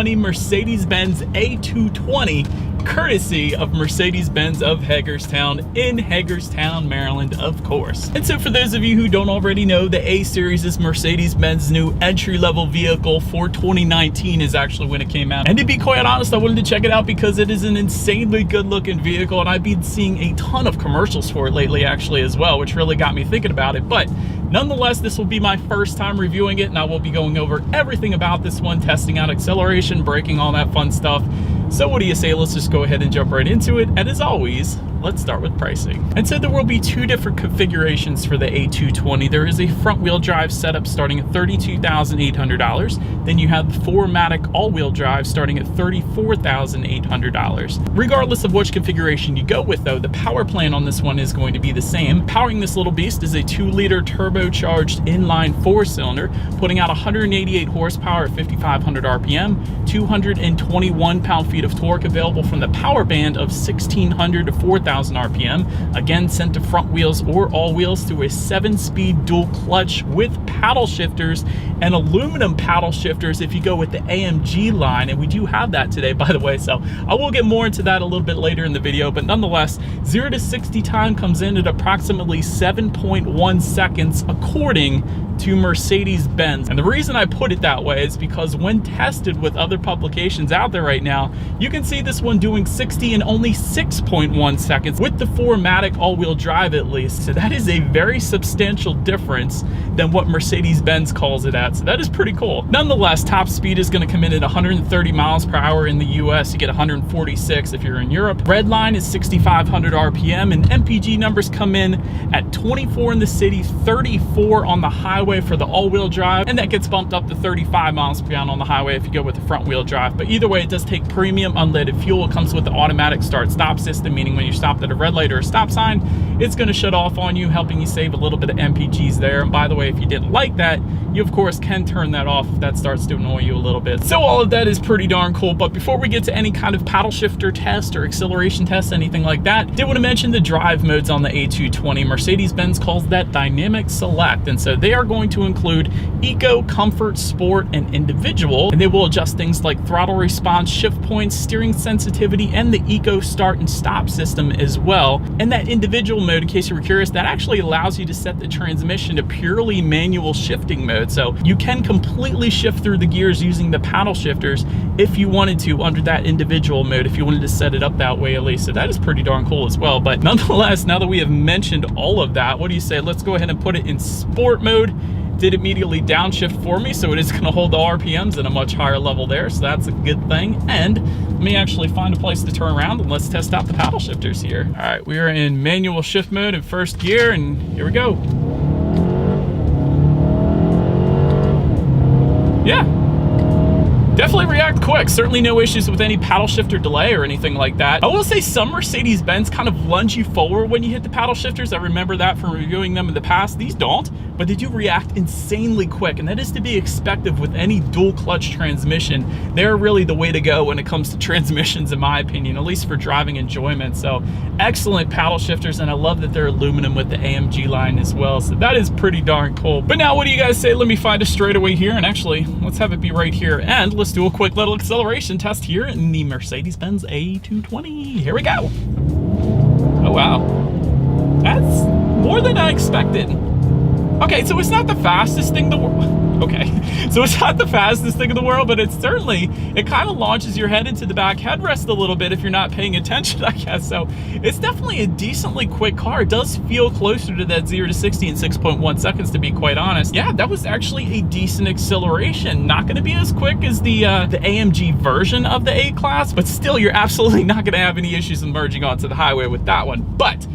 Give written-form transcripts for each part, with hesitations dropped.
2020 Mercedes-Benz A220, courtesy of Mercedes-Benz of Hagerstown in Hagerstown, Maryland, of course. And so for those of you who don't already know, the A-Series is Mercedes-Benz new entry-level vehicle for 2019 is actually when it came out. And to be quite honest, I wanted to check it out because it is an insanely good-looking vehicle, and I've been seeing a ton of commercials for it lately actually as well, which really got me thinking about it. But nonetheless, this will be my first time reviewing it, and I will be going over everything about this one, testing out acceleration, braking, all that fun stuff. So what do you say? Let's just go ahead and jump right into it. And as always, let's start with pricing. And so there will be two different configurations for the A220. There is a front wheel drive setup starting at $32,800. Then you have the 4MATIC all-wheel drive starting at $34,800. Regardless of which configuration you go with though, the power plan on this one is going to be the same. Powering this little beast is a 2-liter turbocharged inline 4-cylinder, putting out 188 horsepower at 5,500 RPM, 221 pound-feet of torque available from the power band of 1,600 to 4,000 RPM. Again, sent to front wheels or all wheels through a 7-speed dual clutch with paddle shifters and aluminum paddle shifters if you go with the AMG line. And we do have that today, by the way, so I will get more into that a little bit later in the video. But nonetheless, 0 to 60 time comes in at approximately 7.1 seconds according to Mercedes-Benz. And the reason I put it that way is because when tested with other publications out there right now, you can see this one doing 60 in only 6.1 seconds with the 4MATIC all-wheel drive at least. So that is a very substantial difference than what Mercedes-Benz calls it at. So that is pretty cool. Nonetheless, top speed is going to come in at 130 miles per hour in the US. You get 146 if you're in Europe. Red line is 6,500 RPM, and MPG numbers come in at 24 in the city, 34 on the highway for the all-wheel drive, and that gets bumped up to 35 miles per gallon on the highway if you go with the front-wheel drive. But either way, it does take premium unleaded fuel. It comes with the automatic start-stop system, meaning when you're stopped at a red light or a stop sign, it's going to shut off on you, helping you save a little bit of MPGs there. And by the way, if you didn't like that, you of course can turn that off if that starts to annoy you a little bit. So all of that is pretty darn cool. But before we get to any kind of paddle shifter test or acceleration test, anything like that, I did want to mention the drive modes on the A220. Mercedes-Benz calls that Dynamic Select, and so they are going to include Eco, Comfort, Sport, and Individual, and they will adjust things like throttle response, shift points, steering sensitivity, and the Eco start and stop system as well. And that Individual mode, in case you were curious, that actually allows you to set the transmission to purely manual shifting mode. So you can completely shift through the gears using the paddle shifters if you wanted to under that Individual mode, if you wanted to set it up that way at least. So that is pretty darn cool as well. But nonetheless, now that we have mentioned all of that, what do you say? Let's go ahead and put it in sport mode. Did immediately downshift for me, so it is going to hold the RPMs at a much higher level there, so that's a good thing. And let me actually find a place to turn around and let's test out the paddle shifters here. All right, we are in manual shift mode in first gear, and here we go. Yeah, definitely react quick. Certainly no issues with any paddle shifter delay or anything like that. I will say some Mercedes-Benz kind of lunge you forward when you hit the paddle shifters. I remember that from reviewing them in the past. These don't, but they do react insanely quick, and that is to be expected with any dual clutch transmission. They're really the way to go when it comes to transmissions, in my opinion, at least for driving enjoyment. So excellent paddle shifters, and I love that they're aluminum with the AMG line as well. So that is pretty darn cool. But now what do you guys say? Let me find a straightaway here, and actually let's have it be right here, and let's do a quick little acceleration test here in the Mercedes-Benz A220. Here we go. Oh wow, that's more than I expected. Okay, so it's not the fastest thing in the world. Okay, so it's not the fastest thing in the world, but it's certainly, it kind of launches your head into the back headrest a little bit if you're not paying attention, I guess. So it's definitely a decently quick car. It does feel closer to that 0 to 60 in 6.1 seconds, to be quite honest. Yeah, that was actually a decent acceleration. Not going to be as quick as the AMG version of the A-Class, but still, you're absolutely not going to have any issues in merging onto the highway with that one. But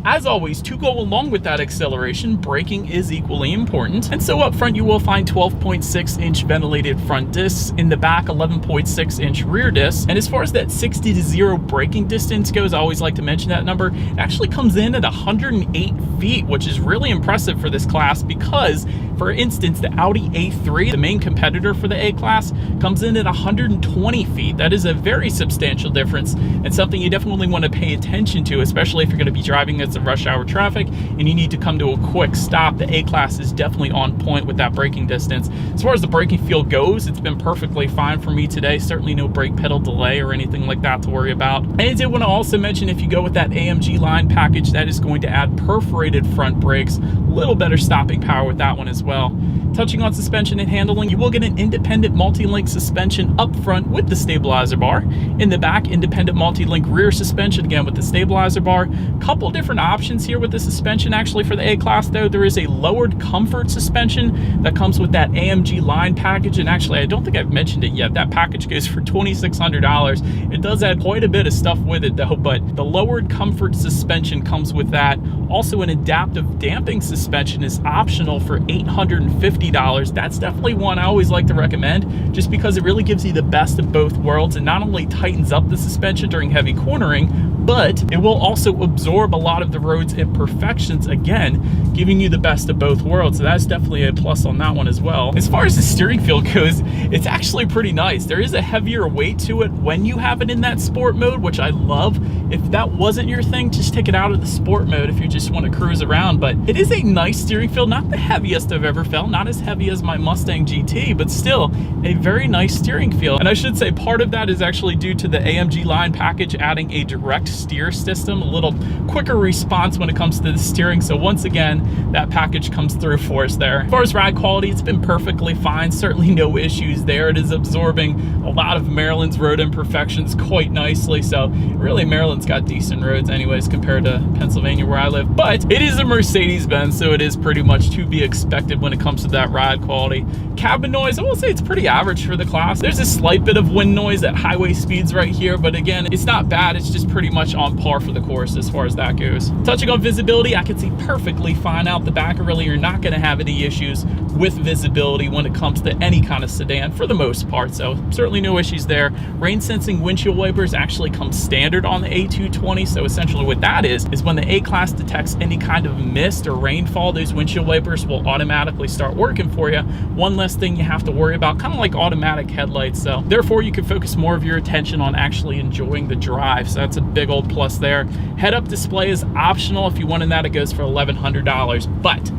as always, to go along with that acceleration, braking is equally important. And so up front, you will find 12.6-inch ventilated front discs. In the back, 11.6-inch rear discs. And as far as that 60 to 0 braking distance goes, I always like to mention that number. It actually comes in at 108 feet, which is really impressive for this class because, for instance, the Audi A3, the main competitor for the A-Class, comes in at 120 feet. That is a very substantial difference and something you definitely want to pay attention to, especially if you're going to be driving this get some rush hour traffic and you need to come to a quick stop, the A-Class is definitely on point with that braking distance. As far as the braking feel goes, it's been perfectly fine for me today. Certainly no brake pedal delay or anything like that to worry about. And I did want to also mention, if you go with that AMG line package, that is going to add perforated front brakes, a little better stopping power with that one as well. Touching on suspension and handling, you will get an independent multi-link suspension up front with the stabilizer bar. In the back, independent multi-link rear suspension, again with the stabilizer bar. Couple different options here with the suspension actually for the A-Class though. There is a lowered comfort suspension that comes with that AMG line package, and actually I don't think I've mentioned it yet. That package goes for $2,600. It does add quite a bit of stuff with it though, but the lowered comfort suspension comes with that. Also, an adaptive damping suspension is optional for $850. That's definitely one I always like to recommend, just because it really gives you the best of both worlds and not only tightens up the suspension during heavy cornering, but it will also absorb a lot of the road's imperfections, again, giving you the best of both worlds. So that's definitely a plus on that one as well. As far as the steering feel goes, it's actually pretty nice. There is a heavier weight to it when you have it in that sport mode, which I love. If that wasn't your thing, just take it out of the sport mode if you just want to cruise around. But it is a nice steering feel, not the heaviest I've ever felt, not as heavy as my Mustang GT, but still a very nice steering feel. And I should say part of that is actually due to the AMG line package adding a direct steer system, a little quicker response when it comes to the steering. So once again, that package comes through for us there. As far as ride quality, it's been perfectly fine. Certainly no issues there. It is absorbing a lot of Maryland's road imperfections quite nicely. So really Maryland's got decent roads anyways compared to Pennsylvania where I live. But it is a Mercedes-Benz, so it is pretty much to be expected when it comes to that ride quality. Cabin noise, I will say it's pretty average for the class. There's a slight bit of wind noise at highway speeds right here, but again, it's not bad. It's just pretty much on par for the course as far as that goes. Touching on visibility, I can see perfectly fine out the back. Really, you're not going to have any issues with visibility when it comes to any kind of sedan for the most part, so certainly no issues there. Rain sensing windshield wipers actually come standard on the A220, so essentially what that is when the A-Class detects any kind of mist or rainfall, those windshield wipers will automatically start working for you. One less thing you have to worry about, kind of like automatic headlights, so therefore you can focus more of your attention on actually enjoying the drive, so that's a big old plus there. Head-up display is optional. If you wanted that, it goes for $1,100, but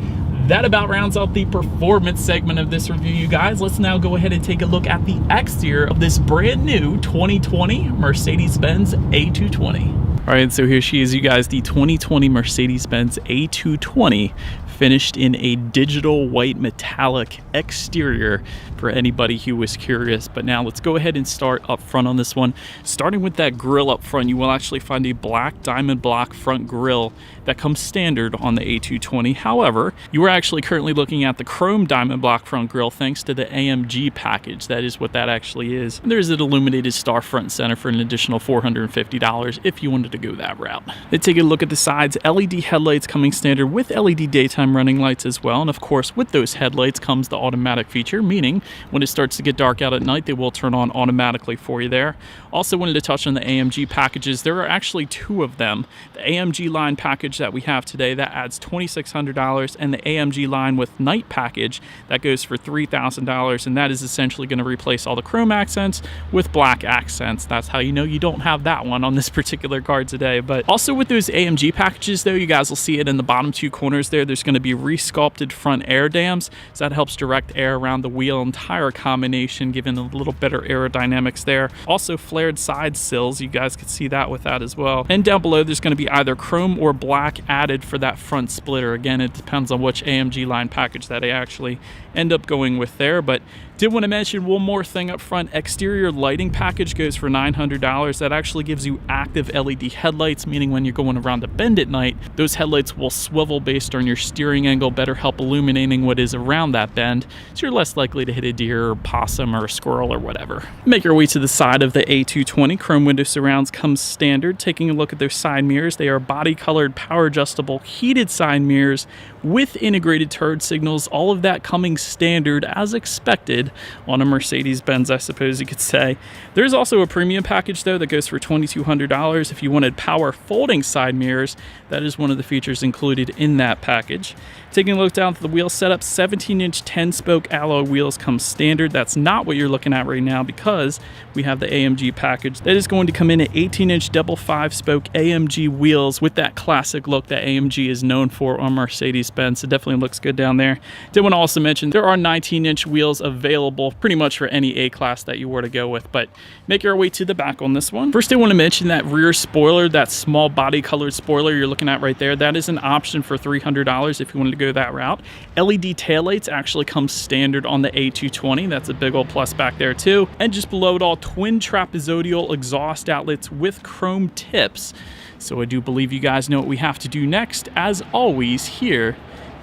that about rounds out the performance segment of this review, you guys. Let's now go ahead and take a look at the exterior of this brand new 2020 Mercedes-Benz A220. All right, so here she is, you guys, the 2020 Mercedes-Benz A220, finished in a digital white metallic exterior for anybody who was curious. But now let's go ahead and start up front on this one. Starting with that grille up front, you will actually find a black diamond block front grille that comes standard on the A220. However, you are actually currently looking at the chrome diamond block front grille thanks to the AMG package. That is what that actually is. And there's an illuminated star front and center for an additional $450 if you wanted to go that route. Then take a look at the sides. LED headlights coming standard with LED daytime running lights as well. And of course, with those headlights comes the automatic feature, meaning when it starts to get dark out at night, they will turn on automatically for you there. Also wanted to touch on the AMG packages. There are actually two of them. The AMG line package that we have today, that adds $2,600, and the AMG line with night package, that goes for $3,000, and that is essentially going to replace all the chrome accents with black accents. That's how you know you don't have that one on this particular car today. But also with those AMG packages though, you guys will see it in the bottom two corners there. There's going to be resculpted front air dams, so that helps direct air around the wheel and tire combination, giving a little better aerodynamics there. Also flared side sills, you guys can see that with that as well. And down below there's going to be either chrome or black added for that front splitter. Again, it depends on which AMG line package that I actually end up going with there. But did want to mention one more thing up front. Exterior lighting package goes for $900. That actually gives you active LED headlights, meaning when you're going around a bend at night, those headlights will swivel based on your steering angle, better help illuminating what is around that bend, so you're less likely to hit a deer or possum or a squirrel or whatever. Make your way to the side of the A220. Chrome window surrounds comes standard. Taking a look at their side mirrors, they are body colored, power adjustable, heated side mirrors with integrated turn signals, all of that coming standard as expected on a Mercedes-Benz, I suppose you could say. There's also a premium package though that goes for $2,200 if you wanted power folding side mirrors. That is one of the features included in that package. Taking a look down at the wheel setup, 17-inch 10-spoke alloy wheels come standard. That's not what you're looking at right now because we have the AMG package. That is going to come in at 18-inch double 5-spoke AMG wheels with that classic look that AMG is known for on Mercedes-Benz. It definitely looks good down there. Did want to also mention there are 19-inch wheels available pretty much for any A-Class that you were to go with, but make your way to the back on this one. First, I want to mention that rear spoiler, that small body colored spoiler you're looking at right there, that is an option for $300 if you wanted to go that route. LED taillights actually come standard on the A220. That's a big old plus back there too. And just below it all, twin trapezoidal exhaust outlets with chrome tips. So I do believe you guys know what we have to do next. As always, here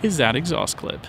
is that exhaust clip.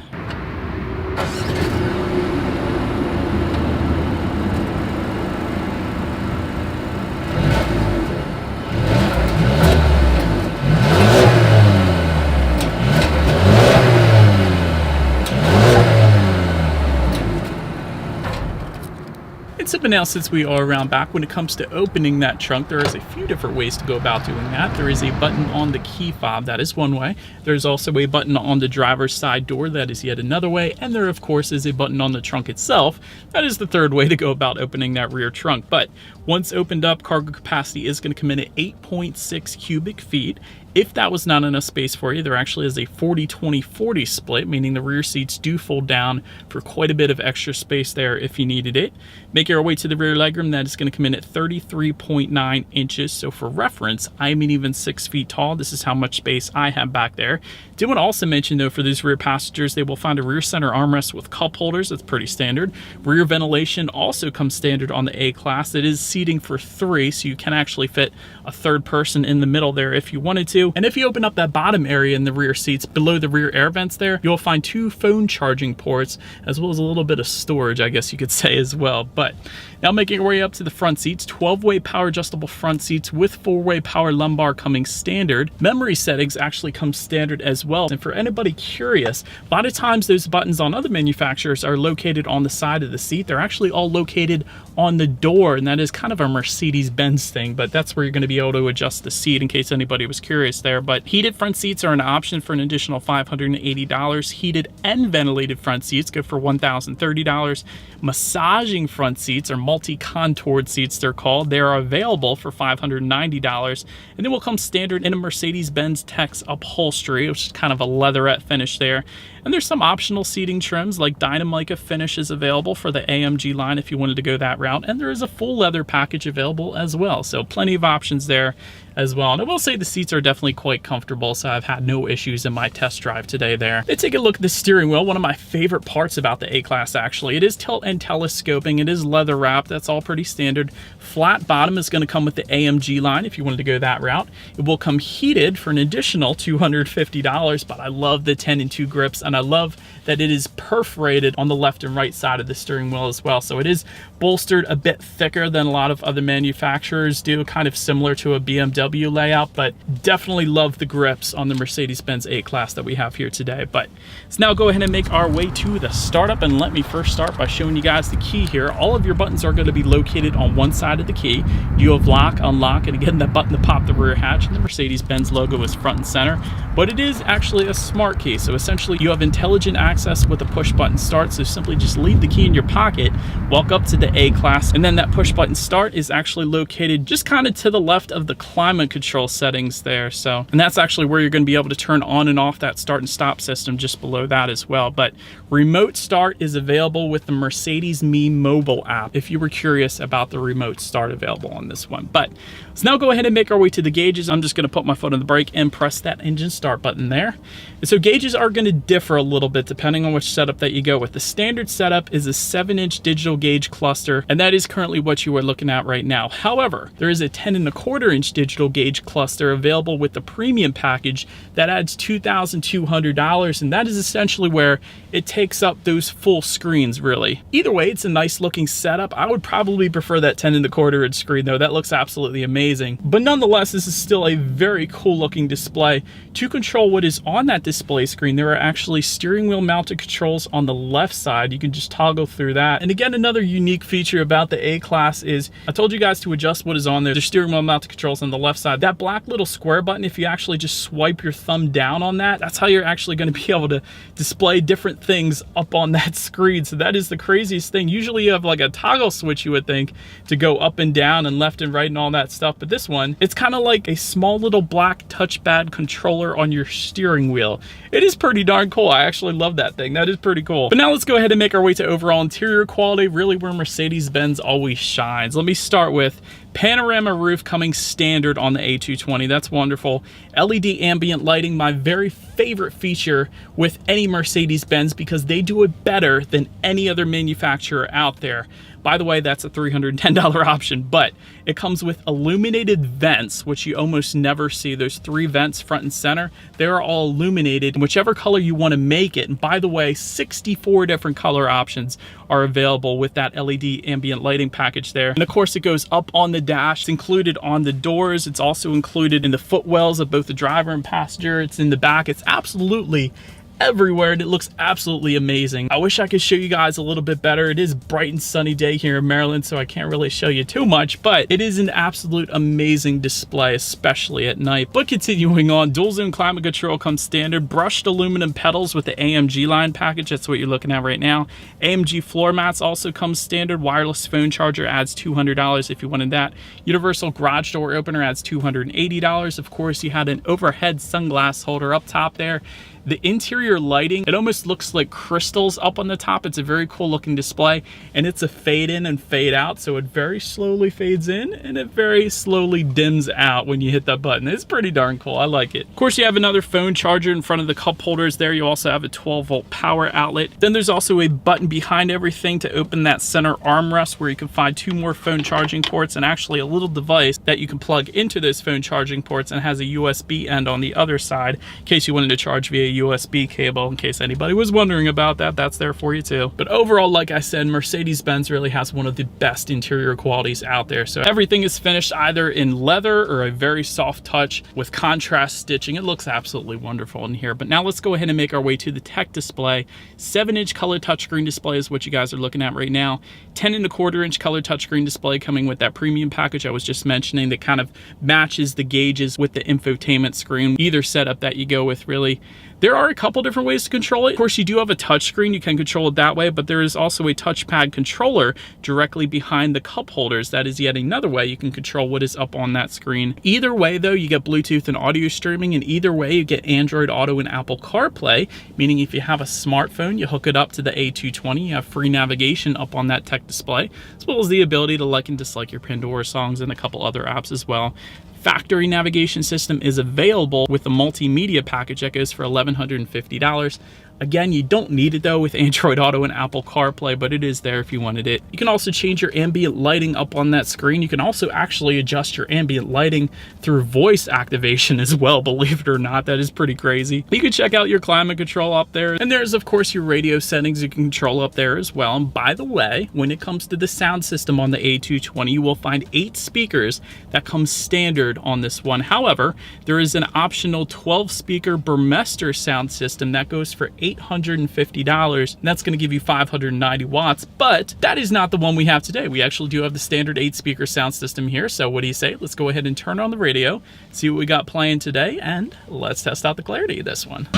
But now, since we are around back, when it comes to opening that trunk, there is a few different ways to go about doing that. There is a button on the key fob, that is one way. There's also a button on the driver's side door, that is yet another way. And there, of course, is a button on the trunk itself. That is the third way to go about opening that rear trunk. But once opened up, cargo capacity is going to come in at 8.6 cubic feet. If that was not enough space for you, there actually is a 40-20-40 split, meaning the rear seats do fold down for quite a bit of extra space there if you needed it. Make your way to the rear legroom. That is going to come in at 33.9 inches. So for reference, I'm even 6 feet tall. This is how much space I have back there. Did want to also mention, though, for these rear passengers, they will find a rear center armrest with cup holders. That's pretty standard. Rear ventilation also comes standard on the A-Class. It is seating for 3, so you can actually fit a third person in the middle there if you wanted to. And if you open up that bottom area in the rear seats below the rear air vents there, you'll find 2 phone charging ports as well as a little bit of storage, I guess you could say, as well. But now making our way up to the front seats, 12-way power adjustable front seats with 4-way power lumbar coming standard. Memory settings actually come standard as well. And for anybody curious, a lot of times those buttons on other manufacturers are located on the side of the seat. They're actually all located on the door, and that is kind of a Mercedes-Benz thing, but that's where you're going to be able to adjust the seat in case anybody was curious there. But heated front seats are an option for an additional $580. Heated and ventilated front seats go for $1,030. Massaging front seats, or multi-contoured seats they're called, they are available for $590, and they will come standard in a Mercedes-Benz Tex upholstery, which is kind of a leatherette finish there. And there's some optional seating trims like Dynamica finish is available for the AMG line if you wanted to go that route, and there is a full leather package available as well, so plenty of options there as well. And I will say the seats are definitely quite comfortable, so I've had no issues in my test drive today there. Let's take a look at the steering wheel. One of my favorite parts about the A-Class, actually. It is tilt and telescoping. It is leather wrapped. That's all pretty standard. Flat bottom is going to come with the AMG line if you wanted to go that route. It will come heated for an additional $250, but I love the 10-2 grips, and I love that it is perforated on the left and right side of the steering wheel as well. So it is bolstered a bit thicker than a lot of other manufacturers do, kind of similar to a BMW layout, but definitely love the grips on the Mercedes-Benz A-Class that we have here today. But let's now go ahead and make our way to the startup, and let me first start by showing you guys the key here. All of your buttons are going to be located on one side of the key. You have lock, unlock, and again that button to pop the rear hatch, and the Mercedes-Benz logo is front and center, but it is actually a smart key. So essentially you have intelligent access with a push button start. So simply just leave the key in your pocket, walk up to the A-Class, and then that push button start is actually located just kind of to the left of the climate control settings there. So, and that's actually where you're going to be able to turn on and off that start and stop system just below that as well. But remote start is available with the Mercedes Me mobile app if you were curious about the remote start available on this one. But let's now go ahead and make our way to the gauges. I'm just going to put my foot on the brake and press that engine start button there. And so gauges are going to differ a little bit depending on which setup that you go with. The standard setup is a 7-inch digital gauge cluster, and that is currently what you are looking at right now. However, there is a 10.25-inch digital gauge cluster available with the premium package that adds $2,200, and that is essentially where it takes up those full screens, really. Either way, it's a nice looking setup. I would probably prefer that 10.25-inch screen though. That looks absolutely amazing. But nonetheless, this is still a very cool looking display. To control what is on that display screen, there are actually steering wheel mounted controls on the left side. You can just toggle through that. And again, another unique feature about the A-Class is I told you guys to adjust what is on there. The steering wheel mounted controls on the left side. That black little square button, if you actually just swipe your thumb down on that, that's how you're actually going to be able to display different things up on that screen. So that is the craziest thing. Usually you have like a toggle switch, you would think, to go up and down and left and right and all that stuff. But this one, it's kind of like a small little black touchpad controller on your steering wheel. It is pretty darn cool. I actually love that thing. That is pretty cool. But now let's go ahead and make our way to overall interior quality, really where Mercedes-Benz always shines. Let me start with panorama roof coming standard on the A220. That's wonderful. LED ambient lighting, my very favorite feature with any Mercedes-Benz, because they do it better than any other manufacturer out there. By the way, that's a $310 option, but it comes with illuminated vents, which you almost never see. Those 3 vents front and center, they're all illuminated in whichever color you want to make it. And by the way, 64 different color options are available with that LED ambient lighting package there. And of course, it goes up on the dash. It's included on the doors. It's also included in the footwells of both the driver and passenger. It's in the back. It's absolutely everywhere, and it looks absolutely amazing. I wish I could show you guys a little bit better. It is bright and sunny day here in Maryland, so I can't really show you too much, but it is an absolute amazing display, especially at night. But continuing on, dual zone climate control comes standard, brushed aluminum pedals with the AMG line package. That's what you're looking at right now. AMG floor mats also comes standard. Wireless phone charger adds $200 if you wanted that. Universal garage door opener adds $280. Of course, you had an overhead sunglass holder up top there. The interior lighting, it almost looks like crystals up on the top. It's a very cool looking display, and it's a fade in and fade out. So it very slowly fades in and it very slowly dims out when you hit that button. It's pretty darn cool. I like it. Of course, you have another phone charger in front of the cup holders there. You also have a 12-volt power outlet. Then there's also a button behind everything to open that center armrest where you can find 2 more phone charging ports and actually a little device that you can plug into those phone charging ports, and has a USB end on the other side in case you wanted to charge via USB cable. In case anybody was wondering about that, that's there for you too. But overall, like I said, Mercedes-Benz really has one of the best interior qualities out there. So everything is finished either in leather or a very soft touch with contrast stitching. It looks absolutely wonderful in here. But now let's go ahead and make our way to the tech display. 7-inch color touchscreen display is what you guys are looking at right now. 10.25-inch color touchscreen display coming with that premium package I was just mentioning that kind of matches the gauges with the infotainment screen. Either setup that you go with, really. There are a couple different ways to control it. Of course, you do have a touchscreen. You can control it that way, but there is also a touchpad controller directly behind the cup holders. That is yet another way you can control what is up on that screen. Either way, though, you get Bluetooth and audio streaming, and either way, you get Android Auto and Apple CarPlay, meaning if you have a smartphone, you hook it up to the A220, you have free navigation up on that tech display, as well as the ability to like and dislike your Pandora songs and a couple other apps as well. Factory navigation system is available with the multimedia package that goes for $1,150. Again, you don't need it though with Android Auto and Apple CarPlay, but it is there if you wanted it. You can also change your ambient lighting up on that screen. You can also actually adjust your ambient lighting through voice activation as well, believe it or not. That is pretty crazy. You can check out your climate control up there. And there's of course your radio settings you can control up there as well. And by the way, when it comes to the sound system on the A220, you will find 8 speakers that come standard on this one. However, there is an optional 12-speaker Burmester sound system that goes for $850, and that's going to give you 590 watts, but that is not the one we have today. We actually do have the standard 8-speaker sound system here, so what do you say? Let's go ahead and turn on the radio, see what we got playing today, and let's test out the clarity of this one.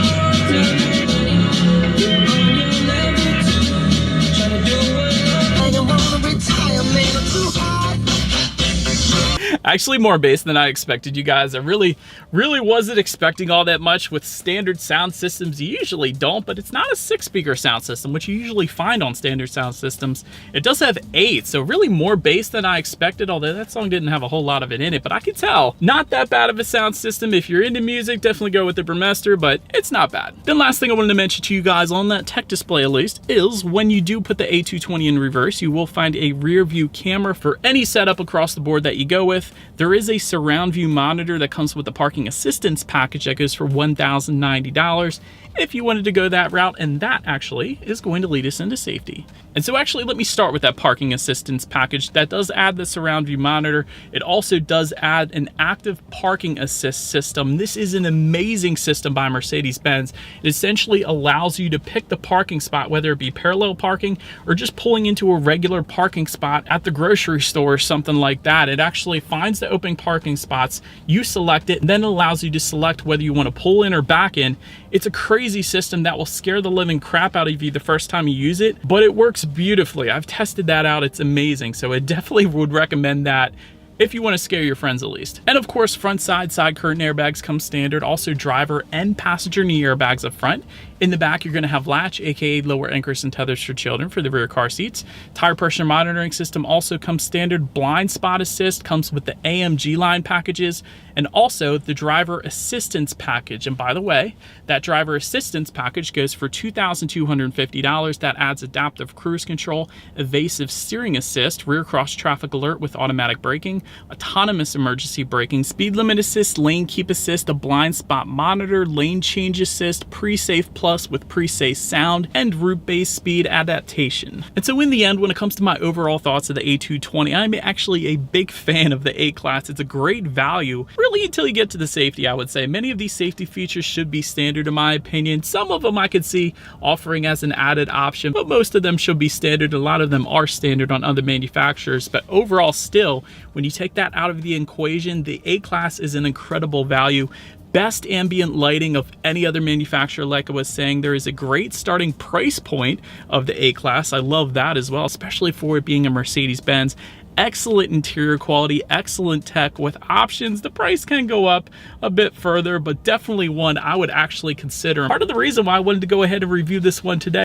Actually more bass than I expected, you guys. I really wasn't expecting all that much with standard sound systems. You usually don't, but it's not a 6-speaker sound system, which you usually find on standard sound systems. It does have 8, so really more bass than I expected, although that song didn't have a whole lot of it in it, but I could tell. Not that bad of a sound system. If you're into music, definitely go with the Burmester, but it's not bad. Then last thing I wanted to mention to you guys on that tech display at least is when you do put the A220 in reverse, you will find a rear view camera for any setup across the board that you go with. There is a surround view monitor that comes with the parking assistance package that goes for $1,090 if you wanted to go that route, and that actually is going to lead us into safety. And so actually, let me start with that parking assistance package. That does add the surround view monitor. It also does add an active parking assist system. This is an amazing system by Mercedes-Benz. It essentially allows you to pick the parking spot, whether it be parallel parking or just pulling into a regular parking spot at the grocery store or something like that. It actually finds the open parking spots, you select it, and then it allows you to select whether you want to pull in or back in. It's a crazy system that will scare the living crap out of you the first time you use it, but it works beautifully. I've tested that out. It's amazing. So I definitely would recommend that if you want to scare your friends at least. And of course, front side curtain airbags come standard, also driver and passenger knee airbags up front. In the back, you're going to have latch, aka lower anchors and tethers for children for the rear car seats. Tire pressure monitoring system also comes standard. Blind spot assist comes with the AMG line packages, and also the driver assistance package. And by the way, that driver assistance package goes for $2,250. That adds adaptive cruise control, evasive steering assist, rear cross traffic alert with automatic braking, autonomous emergency braking, speed limit assist, lane keep assist, a blind spot monitor, lane change assist, pre-safe plus with pre-safe sound, and route-based speed adaptation. And so in the end, when it comes to my overall thoughts of the A220, I'm actually a big fan of the A-Class. It's a great value, really until you get to the safety, I would say. Many of these safety features should be standard in my opinion. Some of them I could see offering as an added option, but most of them should be standard. A lot of them are standard on other manufacturers, but overall still, when you take that out of the equation, the A-Class is an incredible value. Best ambient lighting of any other manufacturer. Like I was saying, there is a great starting price point of the A-Class. I love that as well, especially for it being a Mercedes-Benz. Excellent interior quality, excellent tech with options. The price can go up a bit further, but definitely one I would actually consider. Part of the reason why I wanted to go ahead and review this one today